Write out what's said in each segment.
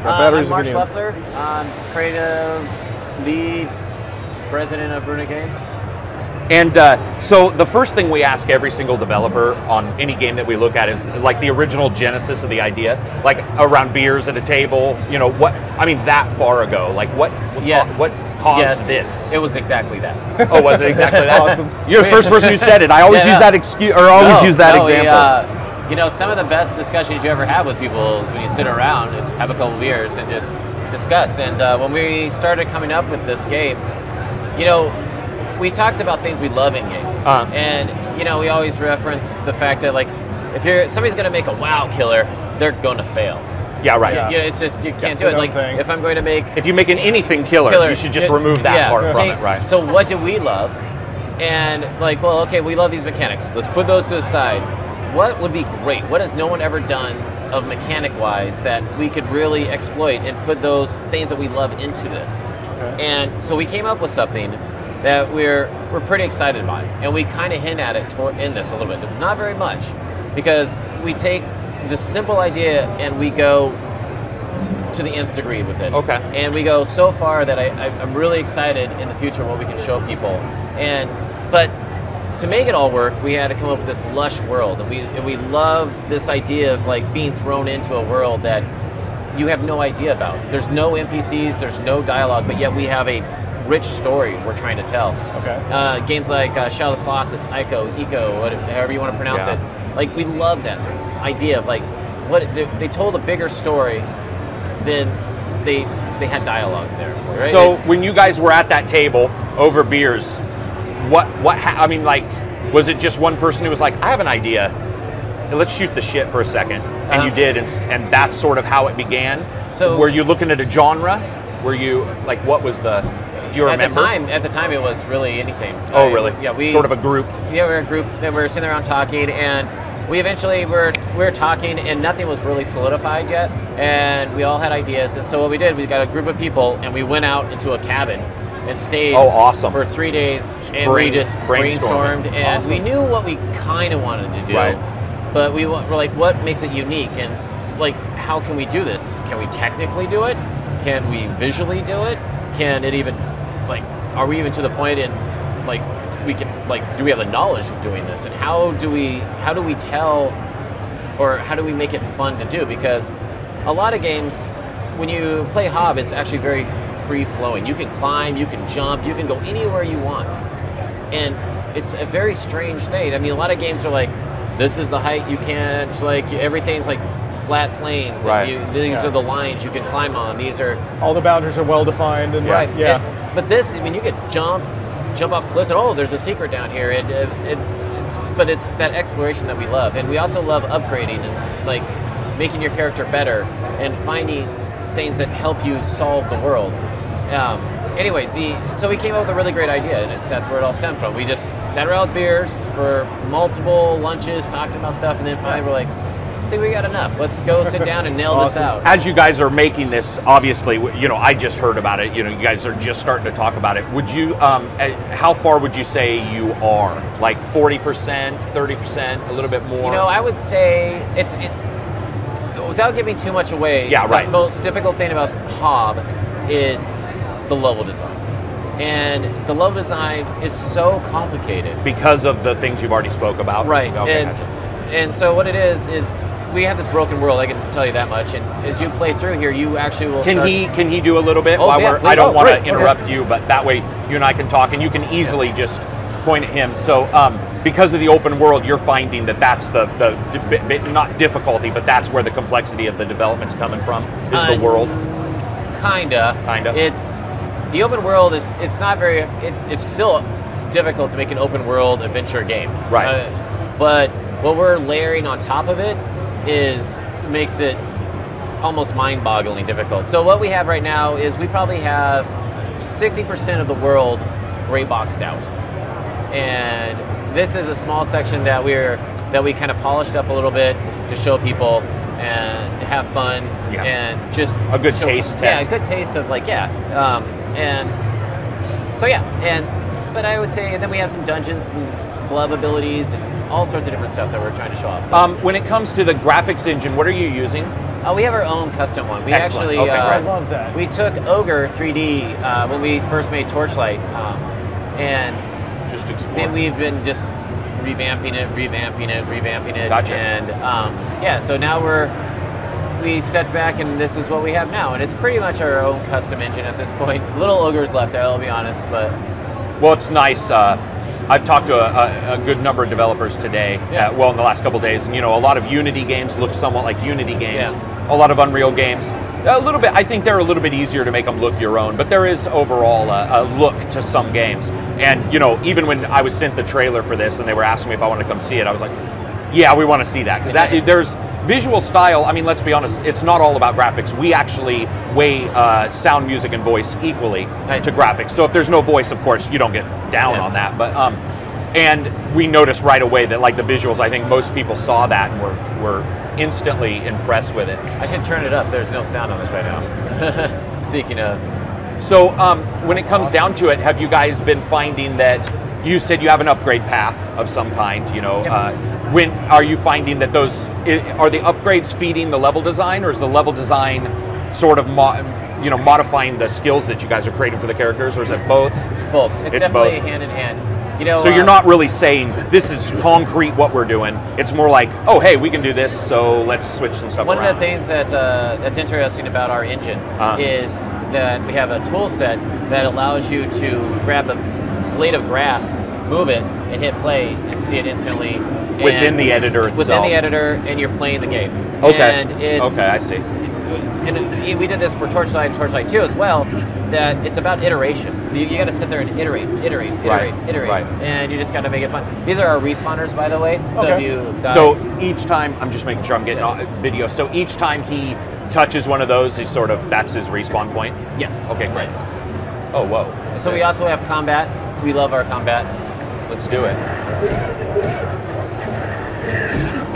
I'm Marsh Opinion. Lefler. I'm creative lead president of Runic Games. And so the first thing we ask every single developer on any game that we look at is like the original genesis of the idea, like around beers at a table, you know, what, I mean, that far ago, like what caused this? It was exactly that. Oh, was it exactly that? Awesome. You're the first person who said it. I always use that excuse, or always use that example. You know, some of the best discussions you ever have with people is when you sit around and have a couple beers and just discuss. And when we started coming up with this game, you know, we talked about things we love in games. And, you know, we always reference the fact that, like, if somebody's going to make a WoW killer, they're going to fail. Yeah, right. You know, it's just, you can't do it. Like, if I'm going to make... If you make an anything killer, you should just remove that part from it, right? So what do we love? And, like, well, okay, we love these mechanics. Let's put those to the side. What would be great? What has no one ever done of mechanic-wise that we could really exploit and put those things that we love into this? Okay. And so we came up with something that we're pretty excited by, and we kind of hint at it in this a little bit, but not very much, because we take this simple idea and we go to the nth degree with it. Okay. And we go so far that I'm really excited in the future what we can show people. But to make it all work, we had to come up with this lush world, and we love this idea of like being thrown into a world that you have no idea about. There's no NPCs, there's no dialogue, but yet we have a rich story we're trying to tell. Okay. Games like Shadow of the Colossus, Eco, however you want to pronounce it. Like, we love that idea of like what they told a bigger story than they had dialogue there. Right? So when you guys were at that table over beers, I mean, like, was it just one person who was like, I have an idea, let's shoot the shit for a second, and you did, and that's sort of how it began? So were you looking at a genre? Were you, like, what was the, do you remember? At the time it was really anything. Oh, really? Yeah, sort of a group? Yeah, we were a group, and we were sitting around talking, and we eventually we were talking, and nothing was really solidified yet, and we all had ideas, and so what we did, we got a group of people, and we went out into a cabin and stayed for 3 days, and we just brainstormed, and we knew what we kind of wanted to do, but we were like, what makes it unique, and like, how can we do this? Can we technically do it? Can we visually do it? Can it even, like, are we even to the point in, like, we can, like, do we have the knowledge of doing this, and how do we tell, or how do we make it fun to do? Because a lot of games, when you play Hob, it's actually very free-flowing. You can climb, you can jump, you can go anywhere you want. And it's a very strange thing. I mean, a lot of games are like, this is the height you can't, like, everything's like flat plains. Right. And these are the lines you can climb on. These are... All the boundaries are well-defined. And but this, I mean, you could jump off cliffs and, oh, there's a secret down here. But it's that exploration that we love. And we also love upgrading and, like, making your character better and finding things that help you solve the world. Anyway, so we came up with a really great idea, and that's where it all stemmed from. We just sat around with beers for multiple lunches, talking about stuff, and then finally we're like, I think we got enough. Let's go sit down and nail this out. As you guys are making this, obviously, you know, I just heard about it. You know, you guys are just starting to talk about it. Would you, how far would you say you are? Like 40%, 30%, a little bit more? You know, I would say without giving too much away, the most difficult thing about Hob is the level design. And the level design is so complicated. Because of the things you've already spoke about? Right. Okay, and so what it is we have this broken world, I can tell you that much, and as you play through here, you actually will Can he do a little bit? Oh, yeah, I don't want to interrupt you, but that way you and I can talk, and you can easily just point at him. So because of the open world, you're finding that that's the not difficulty, but that's where the complexity of the development's coming from, is the world? Kinda. It's, the open world is, it's still difficult to make an open world adventure game. Right. But what we're layering on top of it makes it almost mind-bogglingly difficult. So what we have right now is we probably have 60% of the world gray boxed out. And this is a small section that we kind of polished up a little bit to show people and to have fun and just a good taste test. Yeah, a good taste of, like, and so but I would say, and then we have some dungeons and glove abilities and all sorts of different stuff that we're trying to show off. So. When it comes to the graphics engine, what are you using? We have our own custom one. We Excellent. actually, Okay, I great. love that. we took Ogre 3D when we first made Torchlight, and Just explore. then we've been just revamping it. Gotcha. And yeah, so now we stepped back and this is what we have now. And it's pretty much our own custom engine at this point. Little Ogres left there, I'll be honest, but... Well, it's nice. I've talked to a good number of developers today, Yeah. well, in the last couple of days, and a lot of Unity games look somewhat like Unity games. Yeah. A lot of Unreal games. A little bit. I think they're a little bit easier to make them look your own, but there is overall a look to some games. And even when I was sent the trailer for this, and they were asking me if I wanted to come see it, I was like, "Yeah, we want to see that," because there's visual style. I mean, let's be honest, it's not all about graphics. We actually weigh sound, music, and voice equally to graphics. So if there's no voice, of course, you don't get down on that. But and we noticed right away that like the visuals, I think most people saw that and were instantly impressed with it. I should turn it up. There's no sound on this right now. Speaking of... So when it comes down to it, have you guys been finding that you said you have an upgrade path of some kind, when are you finding that are the upgrades feeding the level design, or is the level design sort of modifying the skills that you guys are creating for the characters, or is it both? It's both. It's definitely hand in hand. So you're not really saying this is concrete what we're doing. It's more like, oh hey, we can do this, so let's switch some stuff around. One of the things that's interesting about our engine is that we have a tool set that allows you to grab a blade of grass, move it, and hit play, and see it instantly. Within the editor itself. Within the editor, and you're playing the game. Okay. And it's, okay, I see. And we did this for Torchlight and Torchlight 2 as well, that it's about iteration. You got to sit there and iterate, Right. and you just got to make it fun. These are our respawners, by the way. So if you die, So each time, I'm just making sure I'm getting video. So each time he touches one of those, that's his respawn point? yes. Okay, great. Oh, whoa. So we also have combat. We love our combat. Let's do it.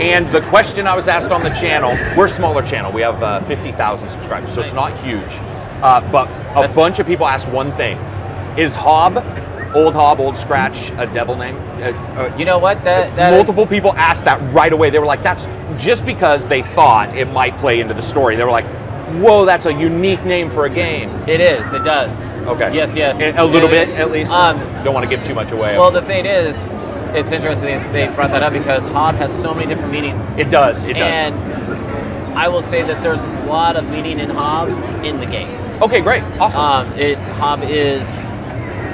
And the question I was asked on the channel, we're a smaller channel. We have 50,000 subscribers, so it's not huge. But a bunch of people asked one thing. Is Hob, Old Scratch, a devil name? You know what? That multiple people asked that right away. They were like, that's just because they thought it might play into the story. They were like, whoa, that's a unique name for a game. It is. It does. Okay. Yes. A little bit, at least? Don't want to give too much away. Well, the thing is, it's interesting they brought that up because Hob has so many different meanings. It does. And I will say that there's a lot of meaning in Hob in the game. Okay, great. Awesome. It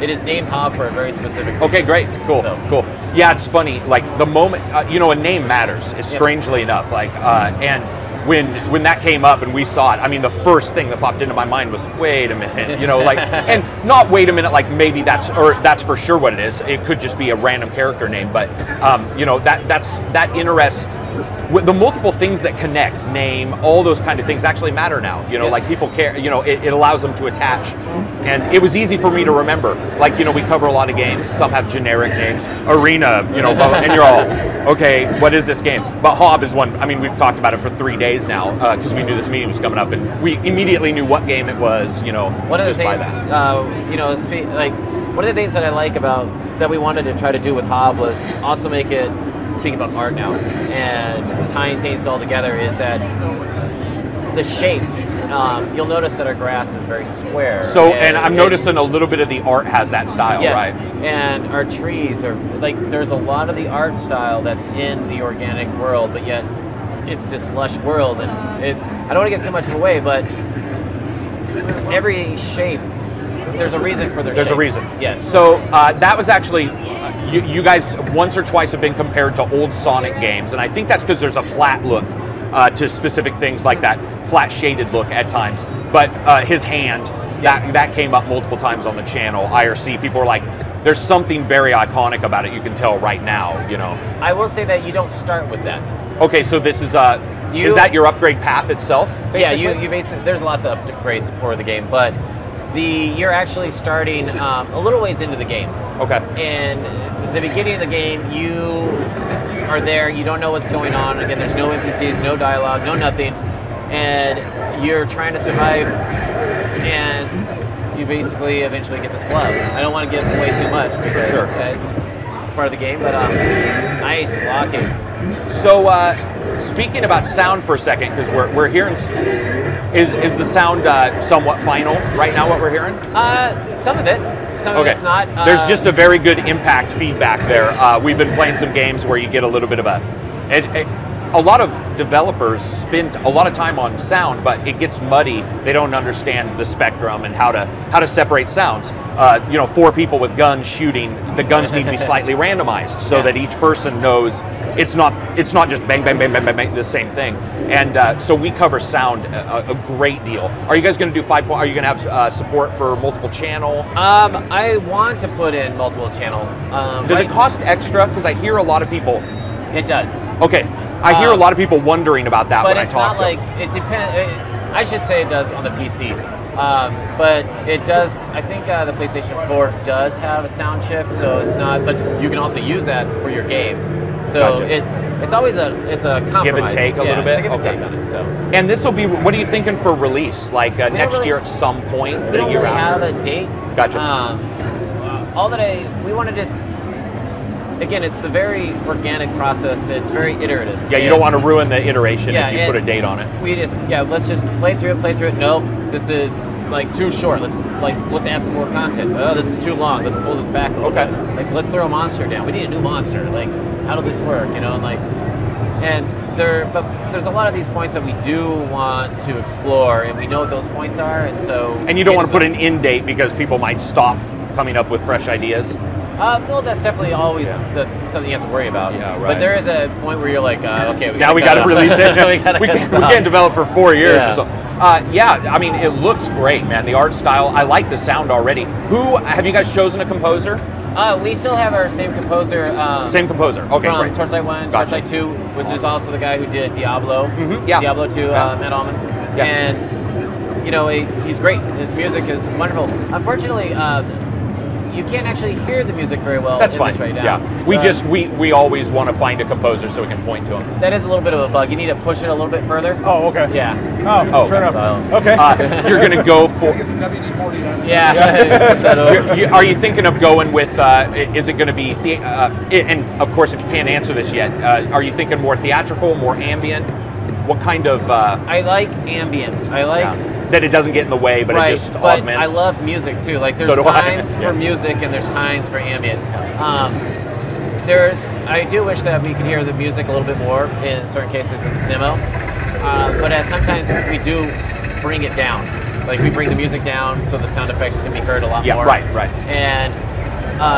is named Hob for a very specific reason. Okay, great. Cool. So. Cool. Yeah, it's funny. Like the moment, a name matters. Strangely enough. Like, and when that came up and we saw it, I mean, the first thing that popped into my mind was, wait a minute, and not wait a minute, like maybe that's for sure what it is. It could just be a random character name, but that interest. The multiple things that connect, name, all those kind of things actually matter now. Like people care. It allows them to attach, and it was easy for me to remember. Like we cover a lot of games. Some have generic names, Arena, and you're all okay. What is this game? But Hob is one. I mean, we've talked about it for 3 days now because we knew this meeting was coming up, and we immediately knew what game it was. One of the things, one of the things that I like about that we wanted to try to do with Hob was also make it. Speaking about art now and tying things all together is that the shapes, you'll notice that our grass is very square. So, and I'm noticing a little bit of the art has that style, yes, right? And our trees are, there's a lot of the art style that's in the organic world, but yet it's this lush world. And I don't want to give too much away, but every shape, there's a reason for their shapes. There's a reason. Yes. So that was actually... You guys once or twice have been compared to old Sonic games, and I think that's because there's a flat look to specific things like that, flat shaded look at times. But his hand, that came up multiple times on the channel, IRC. People were like, there's something very iconic about it, you can tell right now, I will say that you don't start with that. Okay, so this is that your upgrade path itself, basically? Yeah, you basically, there's lots of upgrades for the game, but you're actually starting a little ways into the game. Okay. And the beginning of the game, you are there, you don't know what's going on. Again, there's no NPCs, no dialogue, no nothing. And you're trying to survive, and you basically eventually get this glove. I don't want to give away too much because it's part of the game, but nice blocking. So, speaking about sound for a second, because we're hearing, is the sound somewhat final right now? What we're hearing? Some of it. Some of it's not. There's just a very good impact feedback there. We've been playing some games where you get a little bit of a lot of developers spend a lot of time on sound, but it gets muddy. They don't understand the spectrum and how to separate sounds. 4 people with guns shooting, the guns need to be slightly randomized so that each person knows it's not just bang, bang, bang, bang, bang, bang, the same thing. And so we cover sound a great deal. Are you guys going to do 5? Are you going to have support for multiple channel? I want to put in multiple channel. Does it cost extra? Because I hear a lot of people. It does. Okay. I hear a lot of people wondering about that when I talk to them. But it's not like, it depends, I should say it does on the PC. But it does, I think the PlayStation 4 does have a sound chip, so it's not, but you can also use that for your game. So Gotcha. it's always a compromise. Give and take a little bit? It's a give and take on it, so. And this will be, what are you thinking for release? Like next year at some point? We don't really have a date. Gotcha. We wanted to, again, it's a very organic process. It's very iterative. Yeah, you don't want to ruin the iteration if you put a date on it. We let's just play through it. Nope, this is like too short. Let's add some more content. Oh, this is too long. Let's pull this back a little bit. Like, let's throw a monster down. We need a new monster. Like, how did this work? But there's a lot of these points that we do want to explore, and we know what those points are, and so. And you don't want to put an end date because people might stop coming up with fresh ideas. No, that's definitely always something you have to worry about. Yeah, right. But there is a point where you're like, okay, now we got to release it. we can't develop for 4 years. Yeah. Or so. I mean, it looks great, man. The art style, I like the sound already. Have you guys chosen a composer? We still have our same composer. Same composer. Okay, from great. Torchlight 1, Gotcha. Torchlight 2, which is also the guy who did Diablo. Mm-hmm. Yeah. Diablo 2, Matt Allman. Yeah. And he's great. His music is wonderful. Unfortunately, you can't actually hear the music very well. That's fine. This right now. Yeah, we always want to find a composer so we can point to him. That is a little bit of a bug. You need to push it a little bit further. Oh, okay. Yeah. Oh, sure enough. Okay. You're going to go for. Yeah. Push that over. Are you thinking of going with? Is it going to be? And of course, if you can't answer this yet, are you thinking more theatrical, more ambient? What kind of? I like ambient. I like. That it doesn't get in the way, but it just augments. I love music too. Like there's times for music and there's times for ambient. I do wish that we could hear the music a little bit more in certain cases in this demo, but sometimes we do bring it down. Like we bring the music down so the sound effects can be heard a lot more. Yeah, right. And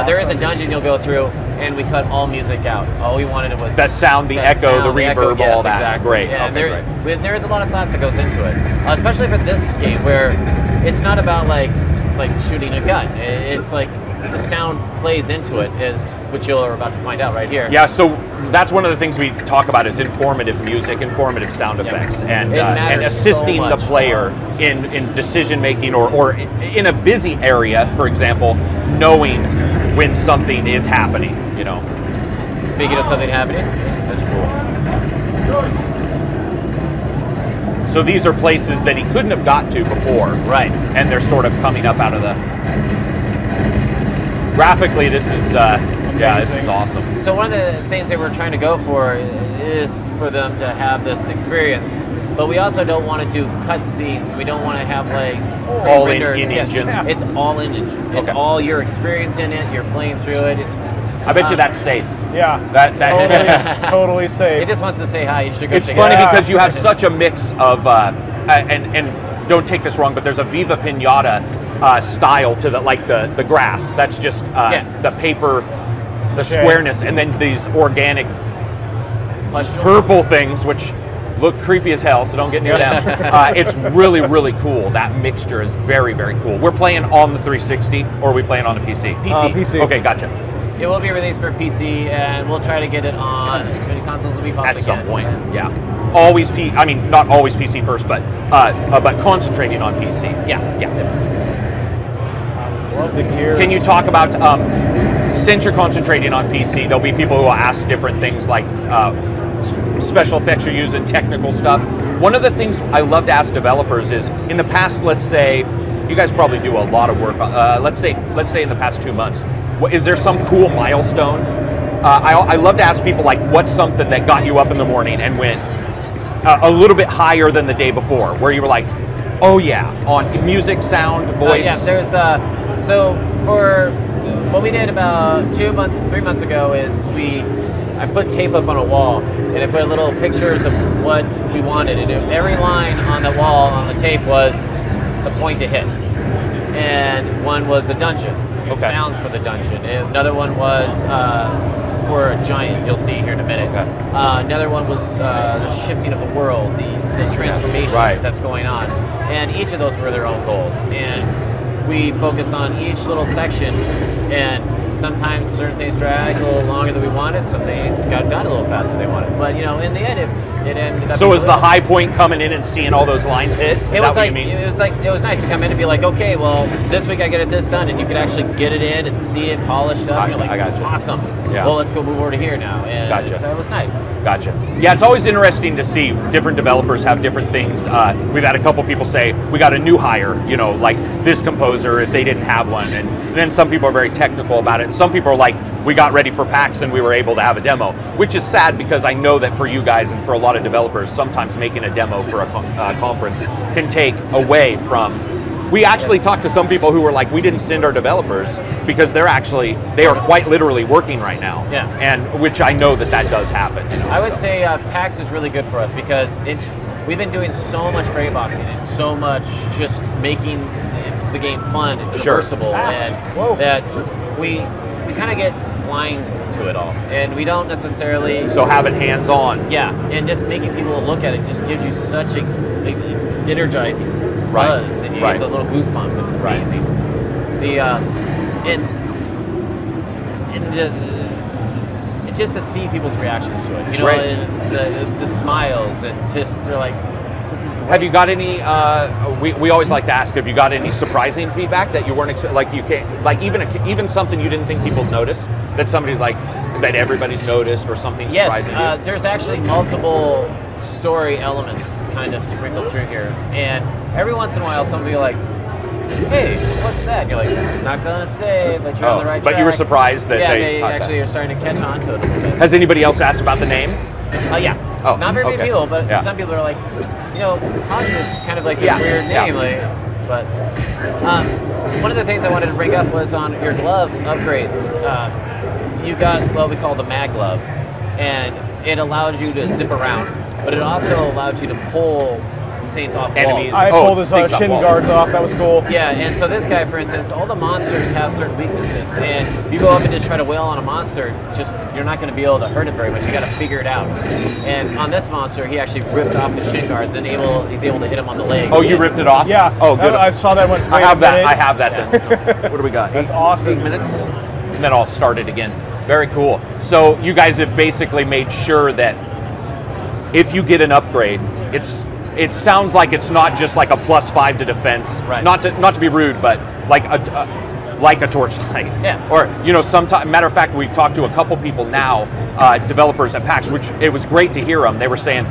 there is a dungeon you'll go through, and we cut all music out. All we wanted was that sound, the echo, the reverb, yes, all that. Exactly. Great. And great. There is a lot of thought that goes into it, especially for this game, where it's not about like shooting a gun. It's like the sound plays into it, which you're about to find out right here. Yeah. So that's one of the things we talk about is informative music, informative sound effects, and assisting the player in decision making or in a busy area, for example, knowing when something is happening, Speaking of something happening, that's cool. So these are places that he couldn't have got to before. Right. And they're sort of coming up out of the... Graphically, this is, this is awesome. So one of the things that we're trying to go for is for them to have this experience. But we also don't want to do cut scenes. We don't want to have all in engine. It's all in engine. It's all your experience in it. You're playing through it. I bet you that's safe. Yeah, totally safe. It just wants to say hi. You should go. It's funny because you have such a mix of and don't take this wrong, but there's a Viva Pinata style to the grass. That's just the paper, the squareness, and then these organic purple things which look creepy as hell, so don't get near them. It's really, really cool. That mixture is very, very cool. We're playing on the 360, or are we playing on the PC? PC. Okay, gotcha. It will be released for PC, and we'll try to get it on as many consoles as we possibly can. At some point, yeah. Always not always PC first, but concentrating on PC. Yeah. Love the gears. Can you talk about, since you're concentrating on PC, there'll be people who will ask different things like special effects you're using, technical stuff. One of the things I love to ask developers is, in the past, let's say, you guys probably do a lot of work, let's say in the past 2 months, is there some cool milestone I love to ask people, like, what's something that got you up in the morning and went a little bit higher than the day before, where you were like, oh yeah, on music, sound, voice? Yeah, there's, so for what we did about 3 months ago is I put tape up on a wall, and I put little pictures of what we wanted, and every line on the wall on the tape was a point to hit. And one was a dungeon, sounds for the dungeon. And another one was for a giant, you'll see here in a minute. Another one was the shifting of the world, the transformation that's going on. And each of those were their own goals. And we focus on each little section, and sometimes certain things drag a little longer than we wanted, some things got done a little faster than they wanted. But in the end, it ended up. So was the high point coming in and seeing all those lines hit? It was nice to come in and be like, okay, well, this week I get this done, and you could actually get it in and see it polished up. You're like, I gotcha. Awesome. Yeah. Well, let's go move over to here now. And gotcha. So it was nice. Gotcha. Yeah, it's always interesting to see different developers have different things. We've had a couple people say, we got a new hire, like this composer if they didn't have one. And then some people are very technical about it. And some people are like, we got ready for PAX and we were able to have a demo, which is sad because I know that for you guys and for a lot of developers, sometimes making a demo for a conference can take away from. We actually talked to some people who were like, we didn't send our developers because they are quite literally working right now. Yeah. And which I know that does happen. I would say PAX is really good for us because we've been doing so much gray boxing and so much just making the game fun and traversable, and that we kind of get blind to it all, and we don't necessarily. So having hands-on. Yeah, and just making people look at it just gives you such a energizing buzz, and you get the little goosebumps, and it's amazing. And just to see people's reactions to it, and the smiles, and just they're like, this is great. Have you got any? We always like to ask, have you got any surprising feedback that you weren't even something you didn't think people would notice that somebody's like that everybody's noticed or something surprising? Yes, there's actually multiple story elements kind of sprinkled through here, and every once in a while somebody will be like, hey, what's that? And you're like, not gonna say, but you're on the right track. But you were surprised that they actually are starting to catch on to it a little bit. Has anybody else asked about the name? Yeah. Oh, not very many people, but some people are like, Positive's kind of like this weird name. But one of the things I wanted to bring up was on your glove upgrades. You got what we call the mag glove, and it allows you to zip around, but it also allowed you to pull things off enemies. walls. I pulled his shin guards off. That was cool. Yeah, and so this guy, for instance, all the monsters have certain weaknesses, and if you go up and just try to wail on a monster, you're not going to be able to hurt it very much. You got to figure it out. And on this monster, he actually ripped off the shin guards, and he's able to hit him on the leg. Oh, you ripped it off? Yeah. Oh, good. I saw that one. I have that. Then. What do we got? That's awesome. 8 minutes, and then I'll start it again. Very cool. So you guys have basically made sure that if you get an upgrade, it sounds like it's not just like a +5 to defense. Right. Not to be rude, but like a torchlight. Yeah. Or sometime. Matter of fact, we've talked to a couple people now, developers at PAX, which it was great to hear them. They were saying,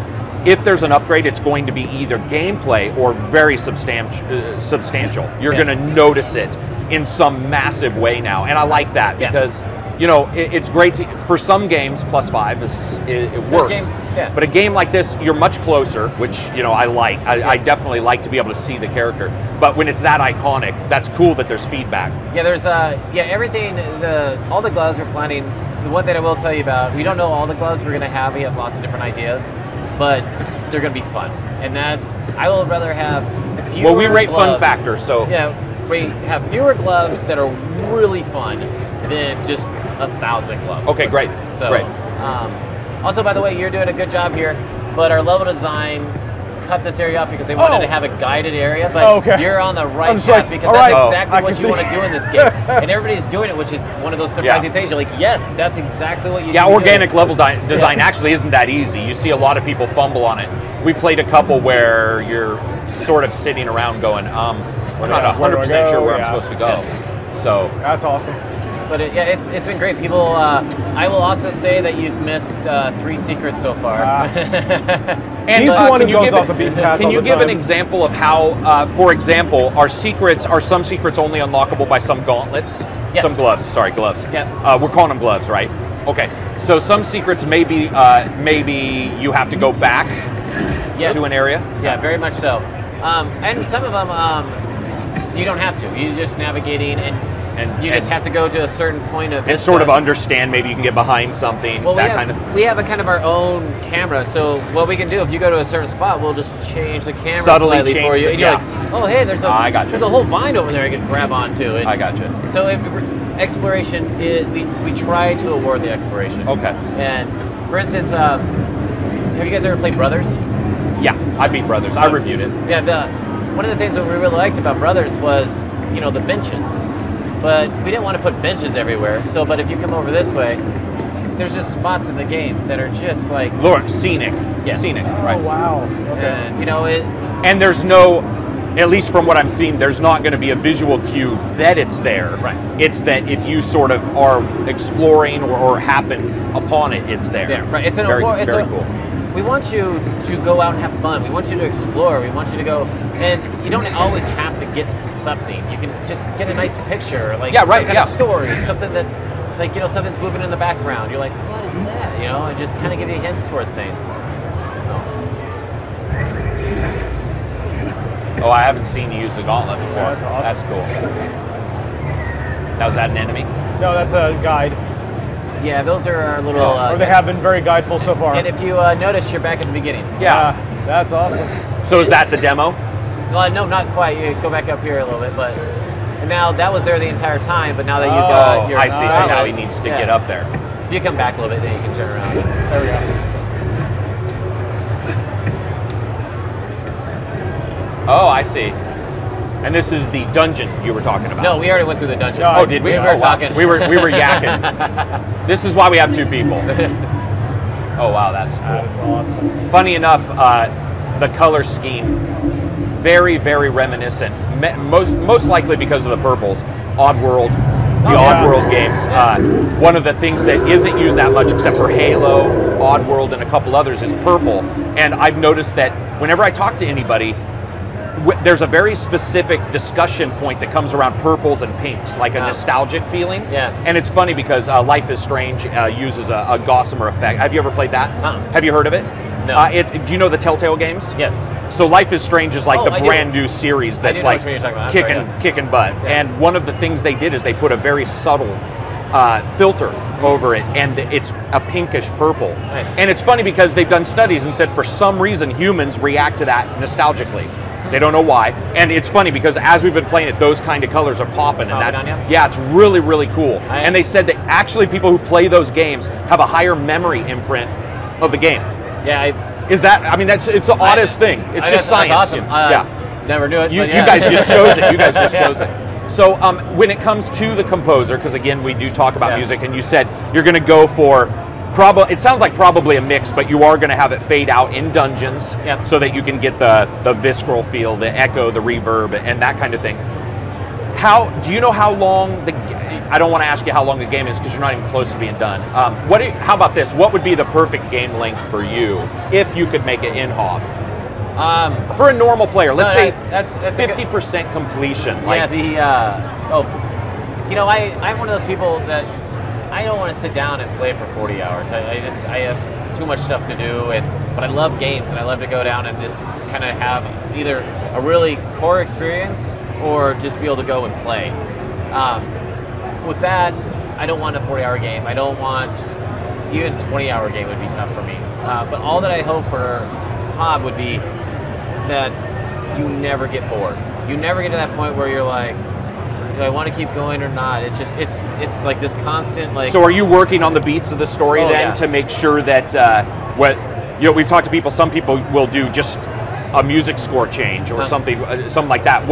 if there's an upgrade, it's going to be either gameplay or very substantial. You're going to notice it in some massive way now, and I like that because. It's great for some games. +5 it works. Games, but a game like this, you're much closer, which I like. I definitely like to be able to see the character. But when it's that iconic, that's cool that there's feedback. Yeah, there's everything. All the gloves we're planning. The one thing I will tell you about, we don't know all the gloves we're going to have. We have lots of different ideas, but they're going to be fun. And I will rather have fewer. Well, we rate gloves. Fun factor, so we have fewer gloves that are really fun than just 1,000 gloves. Okay, great. So, great. Also, by the way, you're doing a good job here, but our level design cut this area off because they wanted to have a guided area, but you're on the right track because that's exactly what you want to do in this game. And everybody's doing it, which is one of those surprising things. You're like, yes, that's exactly what you should do. Yeah, organic level design actually isn't that easy. You see a lot of people fumble on it. We played a couple where you're sort of sitting around going, we're not 100% sure where I'm supposed to go. So that's awesome. But it's been great. People, I will also say that you've missed 3 secrets so far. And he's the one who goes off the beaten path. Can you give an example of how, for example, are some secrets only unlockable by some gauntlets? Yes. Some gloves. Sorry, gloves. Yeah. We're calling them gloves, right? Okay, so some secrets maybe maybe you have to go back to an area. Yeah, very much so. And some of them you don't have to. You're just navigating, and you just have to go to a certain point of and sort of understand. Maybe you can get behind something. Well, kind of. We have a kind of our own camera, so what we can do if you go to a certain spot, we'll just change the camera Subtly slightly change for you. it, And you're like, oh hey, there's a whole vine over there I can grab onto. And I gotcha. So exploration, we try to award the exploration. Okay. And for instance, have you guys ever played Brothers? Yeah, I beat Brothers. I reviewed it. Yeah, one of the things that we really liked about Brothers was, the benches. But we didn't want to put benches everywhere. But if you come over this way, there's just spots in the game that are just like scenic. Yes. Scenic. Oh, right. wow. Okay. And and there's no, at least from what I'm seeing, there's not going to be a visual cue that it's there. Right. It's that if you sort of are exploring or happen upon it, it's there. Yeah, right. It's very cool. We want you to go out and have fun. We want you to explore. We want you to go, and you don't always have to get something. You can just get a nice picture, like some kind of story, something that, something's moving in the background. You're like, what is that? And just kind of give you hints towards things. Oh, I haven't seen you use the gauntlet before. Yeah, that's awesome. That's cool. Now, is that an enemy? No, that's a guide. Yeah, those are our little... or they have been very guideful so far. And if you notice, you're back at the beginning. Yeah. That's awesome. So is that the demo? No, not quite. You go back up here a little bit, but... And now, that was there the entire time, but now that you've got your... I see, so now he needs to get up there. If you come back a little bit, then you can turn around. There we go. Oh, I see. And this is the dungeon you were talking about. No, we already went through the dungeon. No, did we? We were talking. We were yakking. This is why we have two people. Oh wow, that's cool. That is awesome. Funny enough, the color scheme, very, very reminiscent. Most likely because of the purples. Oddworld, the Oddworld games. One of the things that isn't used that much, except for Halo, Oddworld, and a couple others, is purple. And I've noticed that whenever I talk to anybody, there's a very specific discussion point that comes around purples and pinks, like a nostalgic feeling. Yeah. And it's funny because Life is Strange uses a gossamer effect. Have you ever played that? Have you heard of it? No. Do you know the Telltale games? Yes. So Life is Strange is like the I brand do. new series that's I do know like which one you're talking about. kicking butt. Yeah. And one of the things they did is they put a very subtle filter over it, and it's a pinkish purple. Nice. And it's funny because they've done studies and said for some reason humans react to that nostalgically. They don't know why. And it's funny because as we've been playing it, those kind of colors are popping, and it's really, really cool. And they said that actually people who play those games have a higher memory imprint of the game. Yeah. Is that, I mean, it's the oddest thing. It's just science. That's awesome. Never knew it. You guys just chose it. You guys just chose it. So when it comes to the composer, because again, we do talk about music, and you said you're going to go for, it sounds like probably a mix, but you are going to have it fade out in dungeons so that you can get the visceral feel, the echo, the reverb, and that kind of thing. Do you know how long I don't want to ask you how long the game is because you're not even close to being done. How about this? What would be the perfect game length for you if you could make it in Hob? For a normal player, let's say that's 50% completion. I'm one of those people that I don't want to sit down and play for 40 hours. I have too much stuff to do, but I love games, and I love to go down and just kind of have either a really core experience or just be able to go and play. With that, I don't want a 40-hour game. I don't want, even 20-hour game would be tough for me. But all that I hope for Hob would be that you never get bored. You never get to that point where you're like, do I want to keep going or not? It's just, it's like this constant, like... So are you working on the beats of the story to make sure that, we've talked to people, some people will do just a music score change or something like that.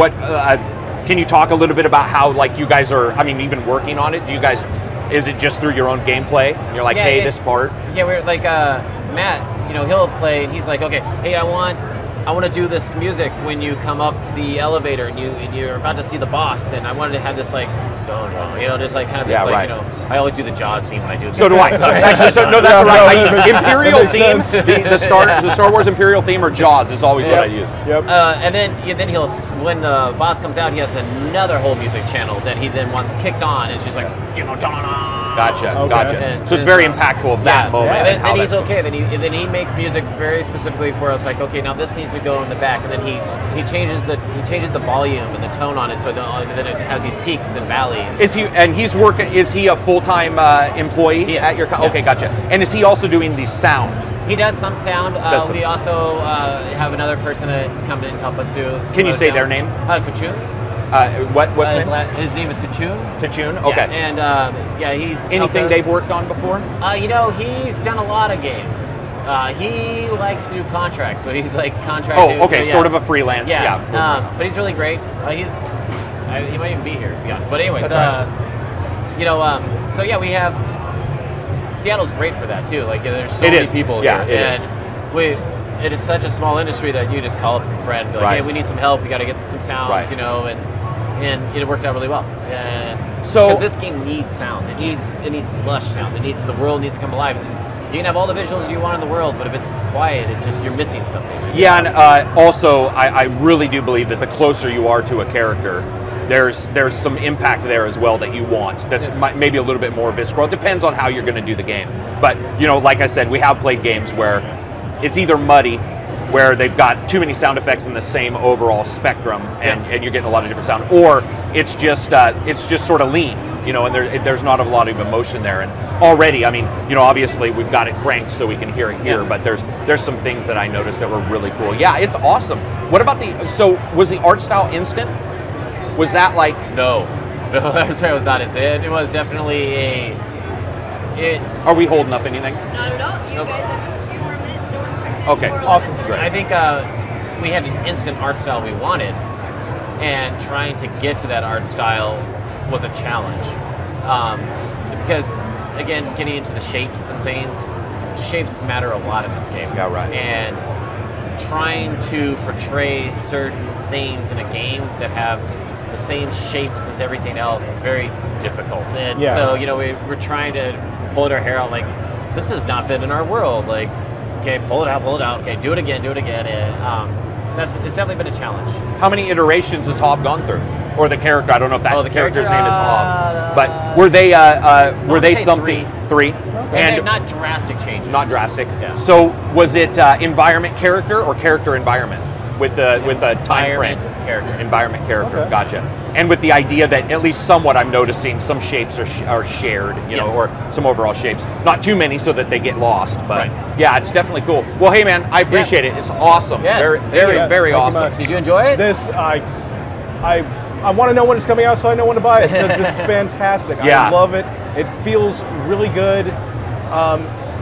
Can you talk a little bit about how, like, you guys are, even working on it? Do you guys, is it just through your own gameplay? And you're like, hey, this part? Yeah, we're like, Matt, he'll play, and he's like, okay, hey, I want I want to do this music when you come up the elevator and you're about to see the boss, and I wanted to have this like, just like kind of this like, I always do the Jaws theme when I do. So do I. Actually, no, that's right. Imperial themes, the Star Wars Imperial theme or Jaws is always what I use. Yep. And then he'll, when the boss comes out, he has another whole music channel that he then wants kicked on, and it's just like, Gotcha. So it's very impactful of that moment. And then he's okay. Then he makes music very specifically for us. Like, okay, now this needs to go in the back, and then he changes the volume and the tone on it, so then it has these peaks and valleys. Is he a full-time employee at your? Okay, gotcha. And is he also doing the sound? He does some sound. We also have another person that's come in and help us do. Can you say their name? Kachun. What's his name? His name is Tachun. Tachun, okay. Yeah, and he's anything they've worked on before? He's done a lot of games. He likes to do contracts, so he's like contracted. Oh, okay, sort of a freelance. Yeah. But he's really great. He might even be here, to be honest. But anyways, so yeah, we have. Seattle's great for that too. Like, there's so many people here, and it is such a small industry that you just call up a friend, be like, hey, we need some help. We got to get some sounds, and it worked out really well. And so, because this game needs sounds, it needs lush sounds, the world needs to come alive. You can have all the visuals you want in the world, but if it's quiet, it's just you're missing something. Yeah, and also I really do believe that the closer you are to a character, there's some impact there as well that you want. That's maybe a little bit more visceral. It depends on how you're going to do the game. But like I said, we have played games where it's either muddy, where they've got too many sound effects in the same overall spectrum, and you're getting a lot of different sound, or it's just sort of lean, and there's not a lot of emotion there. And already, I mean, obviously we've got it cranked so we can hear it here, but there's some things that I noticed that were really cool. Yeah, it's awesome. What about so was the art style instant? Was that like... No, that was not instant. It was definitely Are we holding up anything? Not at all. You guys have just a few more minutes. No one's checked in. Okay, awesome. Great. I think we had an instant art style we wanted, and trying to get to that art style was a challenge. Because, again, getting into the shapes and things, shapes matter a lot in this game. Yeah, right. And trying to portray certain things in a game that have the same shapes as everything else is very difficult. And so, we're trying to pull our hair out, like, this does not fit in our world. Like, okay, pull it out. Okay, do it again. And it's definitely been a challenge. How many iterations has Hob gone through? Or the character? I don't know if the character's name is Hob. But were they something? Three? And not drastic changes. Not drastic. Yeah. So was it environment character or character environment with the time frame? Environment character. Okay. Gotcha. And with the idea that at least somewhat I'm noticing some shapes are shared, or some overall shapes. Not too many so that they get lost, but yeah, it's definitely cool. Well, hey man, I appreciate it. It's awesome. Yes. Very awesome. Did you enjoy it? I want to know when it's coming out so I know when to buy it, because it's fantastic. I love it. It feels really good.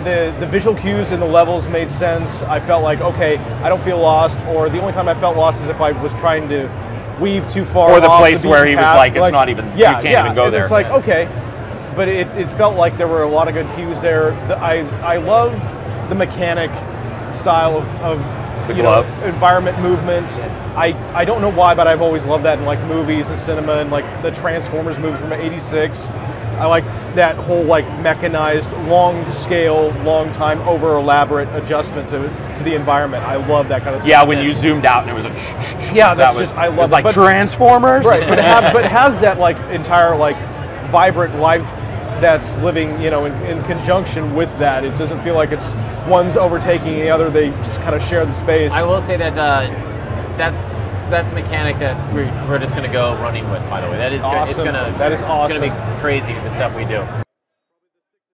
The visual cues and the levels made sense. I felt like, okay, I don't feel lost, or the only time I felt lost is if I was trying to weave too far. Or the place where he was like, it's not even, you can't even go there. It's like, okay, but it felt like there were a lot of good cues there. I love the mechanic style of environment movements. I don't know why, but I've always loved that in like movies and cinema, and like the Transformers movie from '86. I like that whole like mechanized, long scale, long time, over elaborate adjustment to the environment. I love that kind of stuff. Yeah, when you zoomed out and it was a I love it. Like Transformers. Right, but it has that like entire like vibrant life that's living, in conjunction with that. It doesn't feel like it's one's overtaking the other. They just kind of share the space. I will say that that's the mechanic that we're just going to go running with. By the way, that is awesome. It's going to be crazy, the stuff we do.